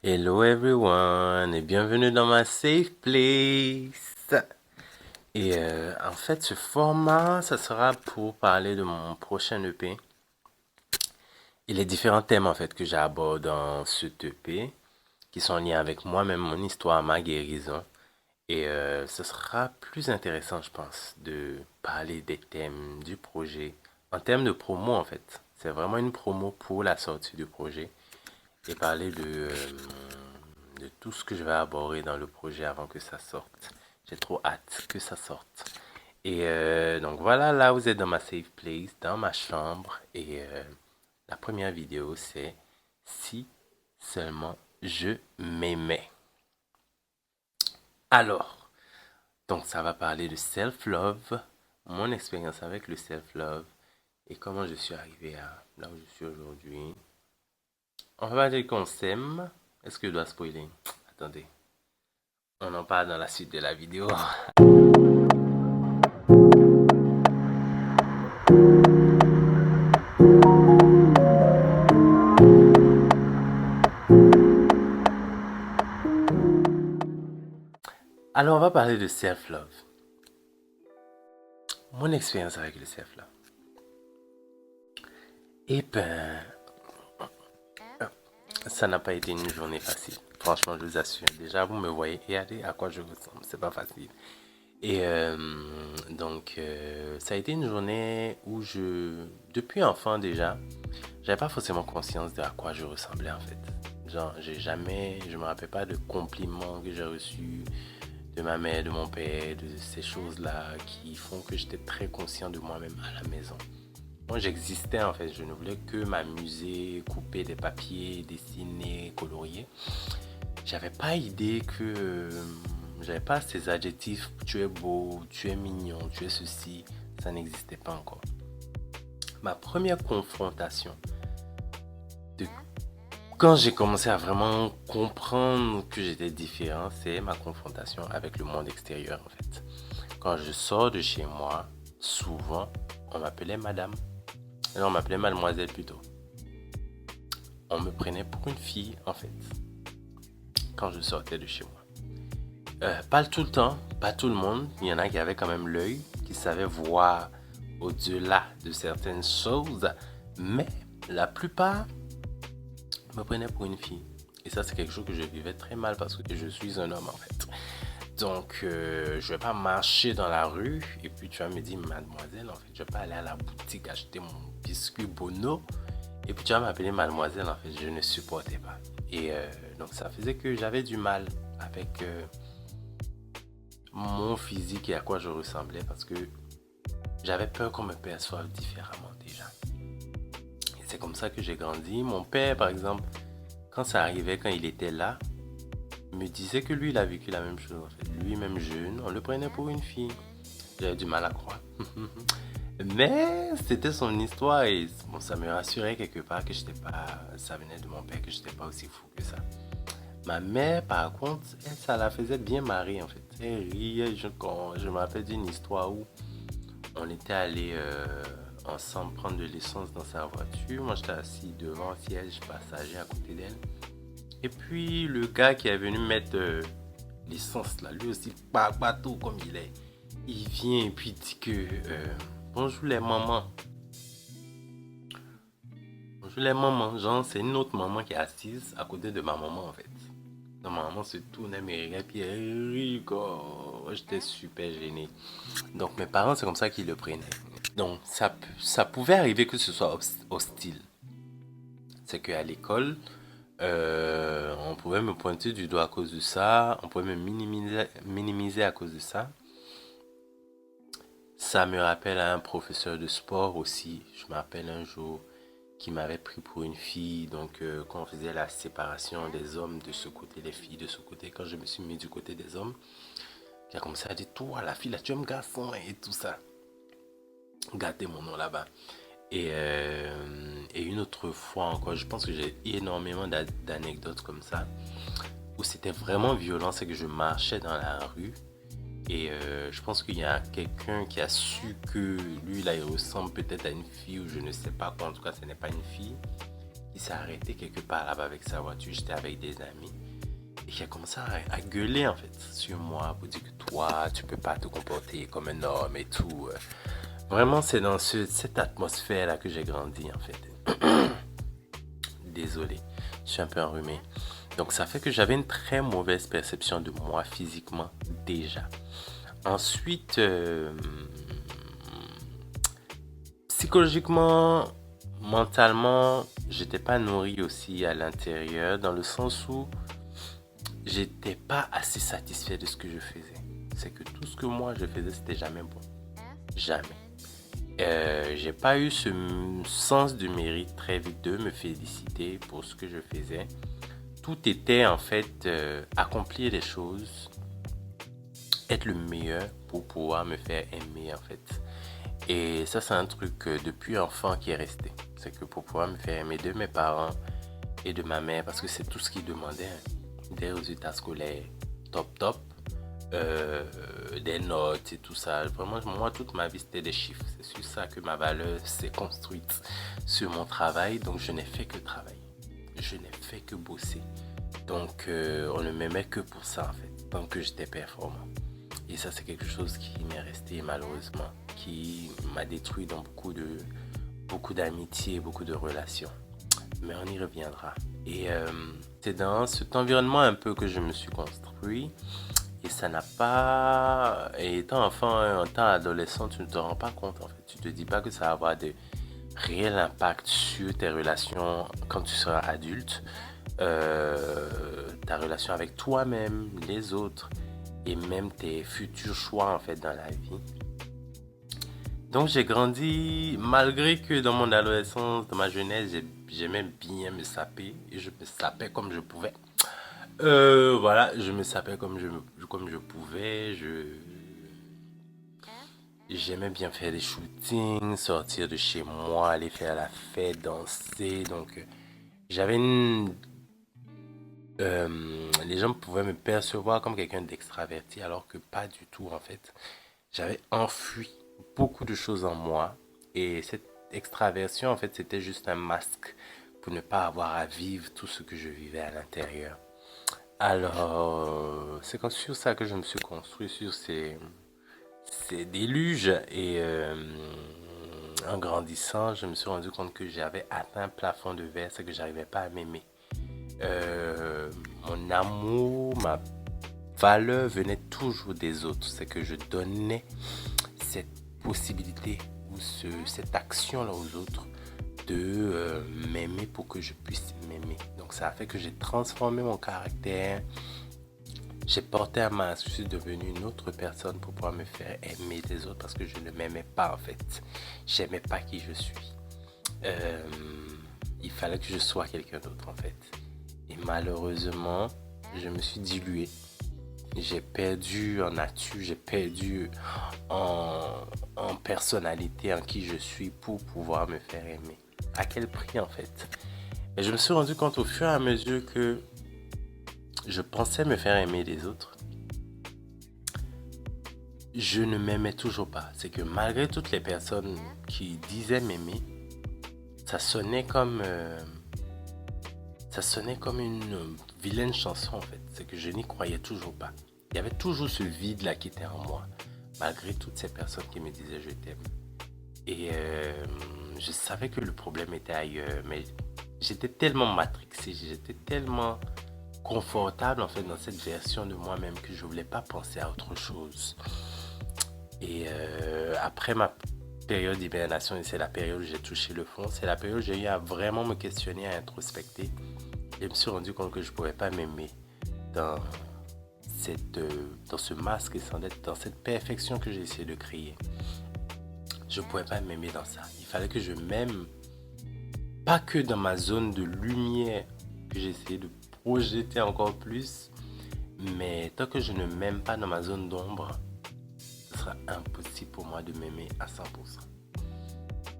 Hello everyone et bienvenue dans ma safe place. En fait, ce format, ça sera pour parler de mon prochain EP et les différents thèmes en fait que j'aborde dans ce EP qui sont liés avec moi-même, mon histoire, ma guérison. Ce sera plus intéressant, je pense, de parler des thèmes du projet en termes de promo en fait. C'est vraiment une promo pour la sortie du projet et parler de tout ce que je vais aborder dans le projet avant que ça sorte. J'ai trop hâte que ça sorte. Donc voilà, là vous êtes dans ma safe place, dans ma chambre. La première vidéo c'est si seulement je m'aimais. Alors, donc ça va parler de self-love, mon expérience avec le self-love et comment je suis arrivé à là où je suis aujourd'hui. On va dire qu'on s'aime. Est-ce que je dois spoiler? Attendez. On en parle dans la suite de la vidéo. Alors, on va parler de self-love. Mon expérience avec le self-love. Eh ben, ça n'a pas été une journée facile. Franchement, je vous assure. Déjà, vous me voyez. Regardez à quoi je ressemble. C'est pas facile. Ça a été une journée où depuis enfant déjà, j'avais pas forcément conscience de à quoi je ressemblais en fait. Genre, je me rappelle pas de compliments que j'ai reçus de ma mère, de mon père, de ces choses-là qui font que j'étais très conscient de moi-même à la maison. Moi, j'existais en fait. Je ne voulais que m'amuser, couper des papiers, dessiner, colorier. J'avais pas idée que j'avais pas ces adjectifs. Tu es beau, tu es mignon, tu es ceci. Ça n'existait pas encore. Ma première confrontation de quand j'ai commencé à vraiment comprendre que j'étais différent, c'est ma confrontation avec le monde extérieur en fait. Quand je sors de chez moi, souvent, on m'appelait madame. Non, on m'appelait mademoiselle plutôt. On me prenait pour une fille en fait, quand je sortais de chez moi. Pas tout le temps, pas tout le monde. Il y en a qui avaient quand même l'œil, qui savaient voir au-delà de certaines choses. Mais la plupart me prenaient pour une fille. Et ça, c'est quelque chose que je vivais très mal parce que je suis un homme en fait. Donc, je vais pas marcher dans la rue et puis tu vas me dire, mademoiselle, en fait, je vais pas aller à la boutique acheter mon biscuit Bono et puis tu vas m'appeler mademoiselle, en fait, je ne supportais pas. Donc, ça faisait que j'avais du mal avec mon physique et à quoi je ressemblais parce que j'avais peur qu'on me perçoive différemment déjà. Et c'est comme ça que j'ai grandi. Mon père, par exemple, quand ça arrivait, quand il était là, me disait que lui, il a vécu la même chose. En fait. Lui, même jeune, on le prenait pour une fille. J'avais du mal à croire. Mais c'était son histoire et bon, ça me rassurait quelque part que j'étais pas, ça venait de mon père, que j'étais pas aussi fou que ça. Ma mère, par contre, elle, ça la faisait bien marrer en fait. Elle riait. Je me rappelle d'une histoire où on était allé ensemble prendre de l'essence dans sa voiture. Moi, j'étais assis devant un siège passager à côté d'elle. Et puis, le gars qui est venu mettre l'essence là, lui aussi, pas bateau comme il est, il vient et puis il dit que bonjour les mamans. Bonjour les mamans. Genre, c'est une autre maman qui est assise à côté de ma maman en fait. Donc, ma maman se tournait, me regardait, puis elle rigole. J'étais super gêné. Donc, mes parents, c'est comme ça qu'ils le prenaient. Donc, ça pouvait arriver que ce soit hostile. C'est qu'à l'école, on pouvait me pointer du doigt à cause de ça, on pouvait me minimiser à cause de ça. Ça me rappelle à un professeur de sport aussi. Je me rappelle un jour qui m'avait pris pour une fille. Donc, quand on faisait la séparation des hommes de ce côté, les filles de ce côté, quand je me suis mis du côté des hommes, qui a commencé à dire, toi, la fille, là, tu aimes garçon et tout ça. Gâter mon nom là-bas. Et une autre fois encore, je pense que j'ai énormément d'anecdotes comme ça, où c'était vraiment violent, c'est que je marchais dans la rue, je pense qu'il y a quelqu'un qui a su que lui, là, il ressemble peut-être à une fille, ou je ne sais pas quoi, en tout cas, ce n'est pas une fille. qui s'est arrêté quelque part là-bas avec sa voiture. J'étais avec des amis. Et qui a commencé à gueuler en fait sur moi pour dire que toi, tu peux pas te comporter comme un homme et tout. Vraiment, c'est dans cette atmosphère-là que j'ai grandi en fait. Désolé, je suis un peu enrhumé. Donc ça fait que j'avais une très mauvaise perception de moi physiquement déjà. Ensuite, psychologiquement, mentalement, j'étais pas nourri aussi à l'intérieur dans le sens où j'étais pas assez satisfait de ce que je faisais. C'est que tout ce que moi je faisais, c'était jamais bon. Jamais. J'ai pas eu ce sens de mérite très vite de me féliciter pour ce que je faisais. Tout était en fait accomplir les choses, être le meilleur pour pouvoir me faire aimer en fait. Et ça c'est un truc depuis enfant qui est resté. C'est que pour pouvoir me faire aimer de mes parents et de ma mère, parce que c'est tout ce qu'ils demandaient, des résultats scolaires top, des notes et tout ça. Vraiment, moi, toute ma vie, c'était des chiffres. C'est sur ça que ma valeur s'est construite, sur mon travail. Donc, je n'ai fait que travailler. Je n'ai fait que bosser. Donc, on ne m'aimait que pour ça, en fait, tant que j'étais performant. Et ça, c'est quelque chose qui m'est resté, malheureusement, qui m'a détruit dans beaucoup d'amitiés, beaucoup de relations. Mais on y reviendra. Et c'est dans cet environnement un peu que je me suis construit. Et ça n'a pas... Et étant enfant, en temps adolescent, tu ne te rends pas compte en fait. Tu te dis pas que ça va avoir de réels impacts sur tes relations quand tu seras adulte. Ta relation avec toi-même, les autres et même tes futurs choix en fait dans la vie. Donc j'ai grandi, malgré que dans mon adolescence, dans ma jeunesse, j'aimais bien me saper et je me sapais comme je pouvais. Voilà, je me sapais comme je pouvais. J'aimais bien faire des shootings, sortir de chez moi, aller faire la fête, danser. Donc j'avais une... les gens pouvaient me percevoir comme quelqu'un d'extraverti alors que pas du tout en fait. J'avais enfui beaucoup de choses en moi et cette extraversion en fait c'était juste un masque pour ne pas avoir à vivre tout ce que je vivais à l'intérieur. Alors, c'est comme sur ça que je me suis construit, sur ces déluges. Et en grandissant, je me suis rendu compte que j'avais atteint un plafond de verre, c'est que j'arrivais pas à m'aimer. Mon amour, ma valeur venait toujours des autres. C'est que je donnais cette possibilité ou cette action-là aux autres de m'aimer pour que je puisse m'aimer. Donc ça a fait que j'ai transformé mon caractère. J'ai porté à main, je suis devenu une autre personne pour pouvoir me faire aimer des autres parce que je ne m'aimais pas en fait. J'aimais pas qui je suis. Il fallait que je sois quelqu'un d'autre en fait. Et malheureusement, je me suis dilué. J'ai perdu en nature, j'ai perdu en personnalité, en qui je suis pour pouvoir me faire aimer. À quel prix en fait? Et je me suis rendu compte au fur et à mesure que je pensais me faire aimer des autres, je ne m'aimais toujours pas. C'est que malgré toutes les personnes qui disaient m'aimer, ça sonnait comme une vilaine chanson en fait. C'est que je n'y croyais toujours pas. Il y avait toujours ce vide là qui était en moi, malgré toutes ces personnes qui me disaient je t'aime. Et je savais que le problème était ailleurs, mais j'étais tellement matrixé, j'étais tellement confortable en fait dans cette version de moi-même que je voulais pas penser à autre chose. Et après ma période d'hibernation, et c'est la période où j'ai touché le fond, c'est la période où j'ai eu à vraiment me questionner, à introspecter. Et je me suis rendu compte que je ne pouvais pas m'aimer dans ce masque, dans cette perfection que j'ai essayé de créer. Je ne pouvais pas m'aimer dans ça. Il fallait que je m'aime, pas que dans ma zone de lumière que j'ai essayé de projeter encore plus, mais tant que je ne m'aime pas dans ma zone d'ombre, ce sera impossible pour moi de m'aimer à 100%.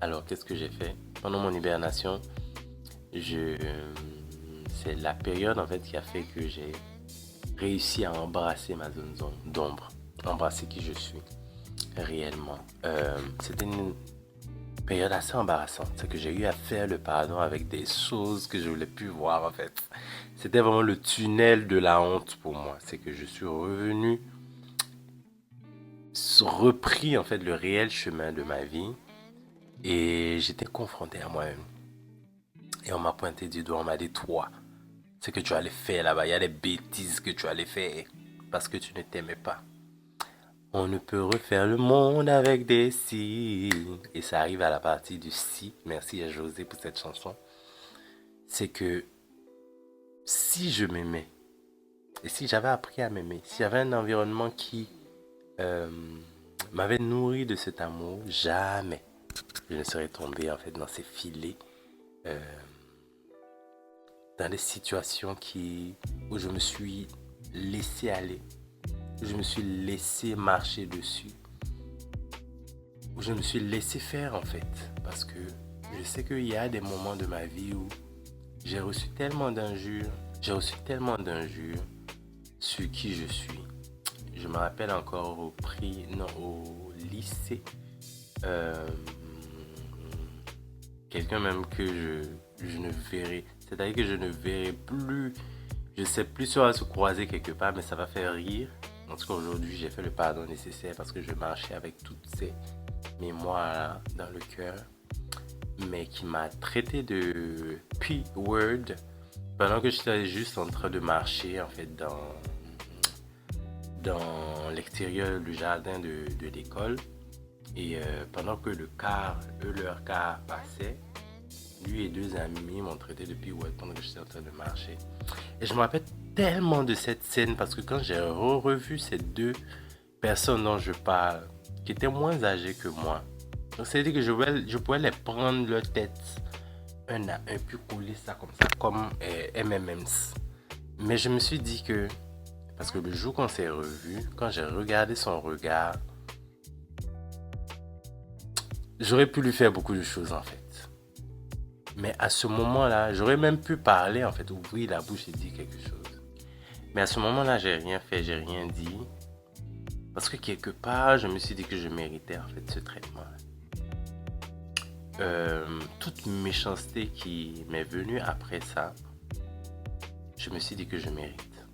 Alors, qu'est-ce que j'ai fait? Pendant mon hibernation, c'est la période en fait qui a fait que j'ai réussi à embrasser ma zone d'ombre, embrasser qui je suis réellement. C'était période assez embarrassante. C'est que j'ai eu à faire le pardon avec des choses que je voulais plus voir en fait. C'était vraiment le tunnel de la honte pour moi. C'est que je suis revenu, repris en fait le réel chemin de ma vie et j'étais confronté à moi-même. Et on m'a pointé du doigt, on m'a dit toi, ce que tu allais faire là-bas, il y a des bêtises que tu allais faire parce que tu ne t'aimais pas. On ne peut refaire le monde avec des si. Et ça arrive à la partie du si. Merci à José pour cette chanson. C'est que si je m'aimais, et si j'avais appris à m'aimer, si j'avais un environnement qui euh, m'avait nourri de cet amour, jamais je ne serais tombé en fait dans ces filets, euh, dans des situations où je me suis laissé aller, où je me suis laissé marcher dessus, où je me suis laissé faire en fait. Parce que je sais qu'il y a des moments de ma vie où j'ai reçu tellement d'injures, sur qui je suis. Je me rappelle encore au lycée, euh, quelqu'un même que je ne verrai, c'est-à-dire que je ne verrai plus, je sais plus si on va se croiser quelque part, mais ça va faire rire. En tout cas, aujourd'hui, j'ai fait le pardon nécessaire parce que je marchais avec toutes ces mémoires dans le cœur, mais qui m'a traité de P-word pendant que j'étais juste en train de marcher en fait dans l'extérieur du jardin de l'école. Et pendant que leur car passait, lui et deux amis m'ont traité de P-word pendant que j'étais en train de marcher. Et je me rappelle tellement de cette scène parce que quand j'ai revu ces deux personnes dont je parle, qui étaient moins âgées que moi, donc c'est-à-dire que je pouvais les prendre leur tête un à un, puis coller ça comme ça, comme M&M's. Mais je me suis dit que, parce que le jour qu'on s'est revu, quand j'ai regardé son regard, j'aurais pu lui faire beaucoup de choses en fait. Mais à ce moment-là, j'aurais même pu parler en fait, ouvrir la bouche et dire quelque chose. Mais à ce moment-là, j'ai rien fait, j'ai rien dit. Parce que quelque part, je me suis dit que je méritais en fait ce traitement. Toute méchanceté qui m'est venue après ça, je me suis dit que je mérite.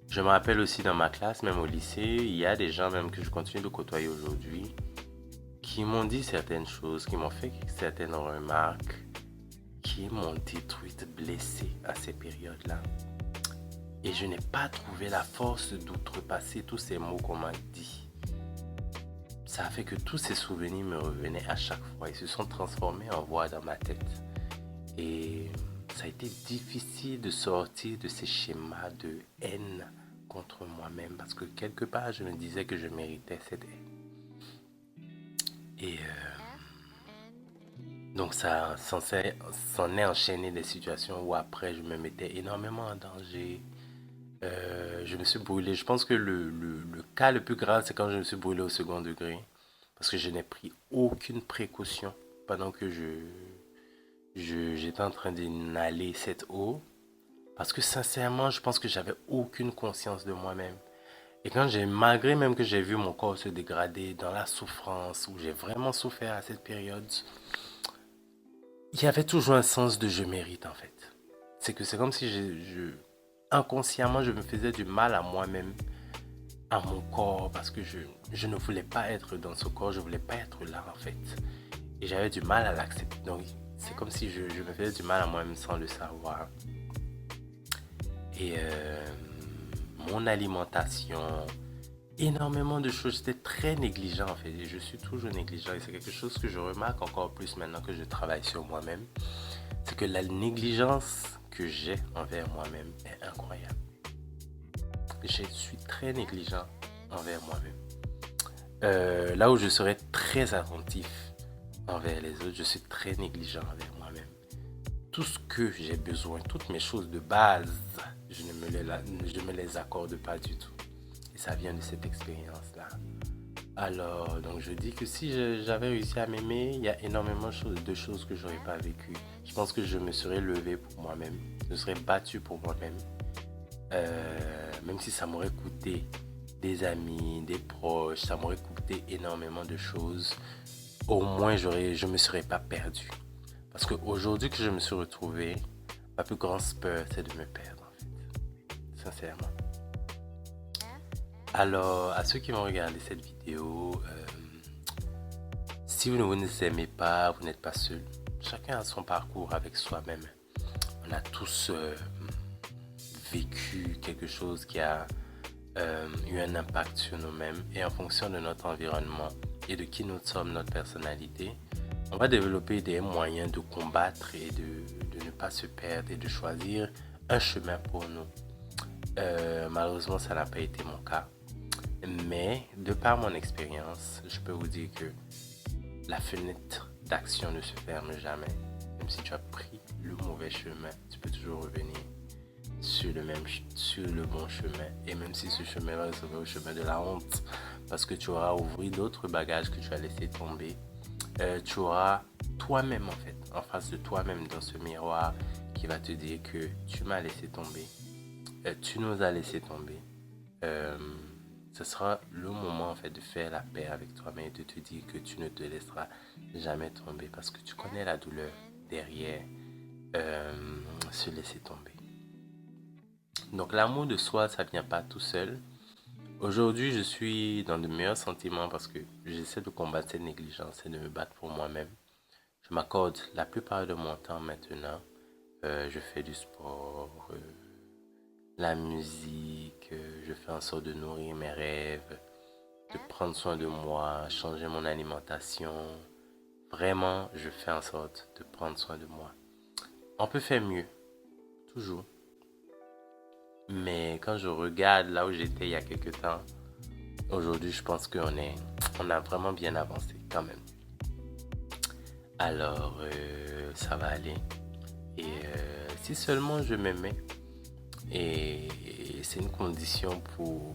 Je me rappelle aussi dans ma classe, même au lycée, il y a des gens même que je continue de côtoyer aujourd'hui qui m'ont dit certaines choses, qui m'ont fait certaines remarques, qui m'ont détruite, blessée à ces périodes-là. Et je n'ai pas trouvé la force d'outrepasser tous ces mots qu'on m'a dit. Ça a fait que tous ces souvenirs me revenaient à chaque fois. Ils se sont transformés en voix dans ma tête. Et ça a été difficile de sortir de ces schémas de haine contre moi-même. Parce que quelque part, je me disais que je méritais cette haine. Et donc ça s'en est enchaîné des situations où après, je me mettais énormément en danger. Je me suis brûlé. Je pense que le cas le plus grave, c'est quand je me suis brûlé au second degré. Parce que je n'ai pris aucune précaution pendant que j'étais en train d'inhaler cette eau. Parce que sincèrement, je pense que j'avais aucune conscience de moi-même. Et malgré même que j'ai vu mon corps se dégrader dans la souffrance, où j'ai vraiment souffert à cette période, il y avait toujours un sens de je mérite en fait. C'est comme si inconsciemment, je me faisais du mal à moi-même, à mon corps, parce que je ne voulais pas être dans ce corps, je ne voulais pas être là en fait. Et j'avais du mal à l'accepter. Donc, c'est comme si je me faisais du mal à moi-même sans le savoir. Et mon alimentation, énormément de choses, j'étais très négligent en fait. Et je suis toujours négligent. Et c'est quelque chose que je remarque encore plus maintenant que je travaille sur moi-même. C'est que la négligence que j'ai envers moi-même est incroyable. Je suis très négligent envers moi-même. Là où je serais très attentif envers les autres, je suis très négligent envers moi-même. Tout ce que j'ai besoin, toutes mes choses de base, je ne me les accorde pas du tout. Et ça vient de cette expérience-là. Alors, donc je dis que si j'avais réussi à m'aimer, il y a énormément de choses que je n'aurais pas vécues. Je pense que je me serais levé pour moi-même, je me serais battu pour moi-même. Même si ça m'aurait coûté des amis, des proches, ça m'aurait coûté énormément de choses. au moins je me serais pas perdu. Parce qu'aujourd'hui que je me suis retrouvé, ma plus grande peur, c'est de me perdre, en fait. Sincèrement. Alors, à ceux qui vont regarder cette vidéo, si vous ne vous aimez pas, vous n'êtes pas seul. Chacun a son parcours avec soi-même. On a tous vécu quelque chose qui a eu un impact sur nous-mêmes. Et en fonction de notre environnement et de qui nous sommes, notre personnalité, on va développer des moyens de combattre et de ne pas se perdre et de choisir un chemin pour nous. Malheureusement, ça n'a pas été mon cas. Mais de par mon expérience, je peux vous dire que la fenêtre d'action ne se ferme jamais. Même si tu as pris le mauvais chemin, tu peux toujours revenir sur le bon chemin. Et même si ce chemin va se faire au chemin de la honte, parce que tu auras ouvert d'autres bagages que tu as laissé tomber, tu auras toi-même en fait, en face de toi-même dans ce miroir qui va te dire que tu m'as laissé tomber, tu nous as laissé tomber. Ce sera le moment en fait de faire la paix avec toi-même et de te dire que tu ne te laisseras jamais tomber parce que tu connais la douleur derrière se laisser tomber. Donc l'amour de soi, ça vient pas tout seul. Aujourd'hui, je suis dans de meilleurs sentiments parce que j'essaie de combattre cette négligence et de me battre pour moi-même. Je m'accorde la plupart de mon temps maintenant. Je fais du sport, la musique, je fais en sorte de nourrir mes rêves, de prendre soin de moi, changer mon alimentation. Vraiment, je fais en sorte de prendre soin de moi. On peut faire mieux, toujours. Mais quand je regarde là où j'étais il y a quelques temps, aujourd'hui, je pense on a vraiment bien avancé quand même. Alors, ça va aller. Et si seulement je m'aimais, et c'est une condition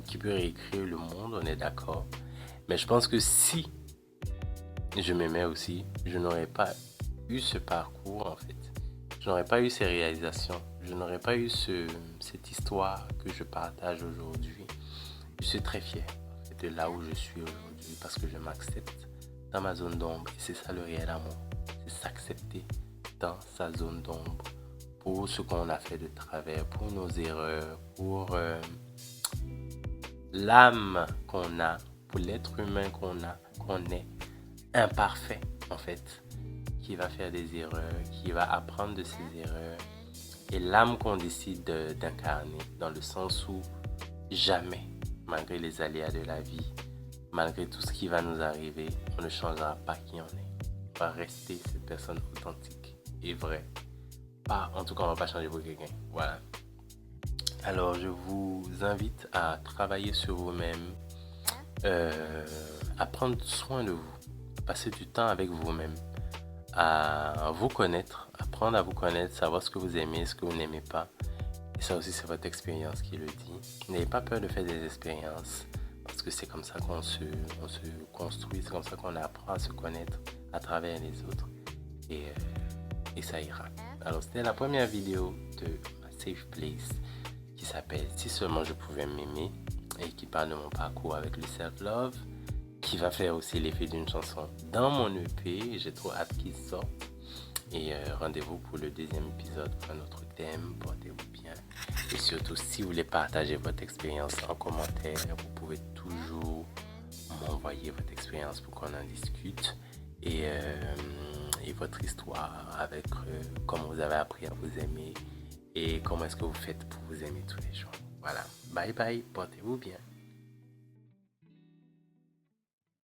qui peut réécrire le monde, on est d'accord. Mais je pense que si je m'aimais aussi, je n'aurais pas eu ce parcours en fait. Je n'aurais pas eu ces réalisations. Je n'aurais pas eu cette histoire que je partage aujourd'hui. Je suis très fier de là où je suis aujourd'hui parce que je m'accepte dans ma zone d'ombre. Et c'est ça le réel amour. C'est s'accepter dans sa zone d'ombre pour ce qu'on a fait de travers, pour nos erreurs, pour l'âme qu'on a, pour l'être humain qu'on est imparfait en fait, qui va faire des erreurs, qui va apprendre de ses erreurs, et l'âme qu'on décide d'incarner, dans le sens où jamais, malgré les aléas de la vie, malgré tout ce qui va nous arriver, on ne changera pas qui on est. On va rester cette personne authentique et vraie. En tout cas, on ne va pas changer pour quelqu'un. Voilà. Alors, je vous invite à travailler sur vous-même, à prendre soin de vous, passer du temps avec vous-même, à vous connaître, apprendre à vous connaître, savoir ce que vous aimez, ce que vous n'aimez pas. Et ça aussi, c'est votre expérience qui le dit. N'ayez pas peur de faire des expériences, parce que c'est comme ça qu'on se construit, c'est comme ça qu'on apprend à se connaître à travers les autres. Et ça ira. Alors, c'était la première vidéo de ma Safe Place qui s'appelle Si seulement je pouvais m'aimer et qui parle de mon parcours avec le self-love, qui va faire aussi l'effet d'une chanson dans mon EP. J'ai trop hâte qu'il sorte. Et rendez-vous pour le deuxième épisode pour un autre thème. Portez-vous bien. Et surtout, si vous voulez partager votre expérience en commentaire, vous pouvez toujours m'envoyer votre expérience pour qu'on en discute. Et votre histoire avec comment vous avez appris à vous aimer et comment est-ce que vous faites pour vous aimer tous les jours. Voilà. Bye bye. Portez-vous bien.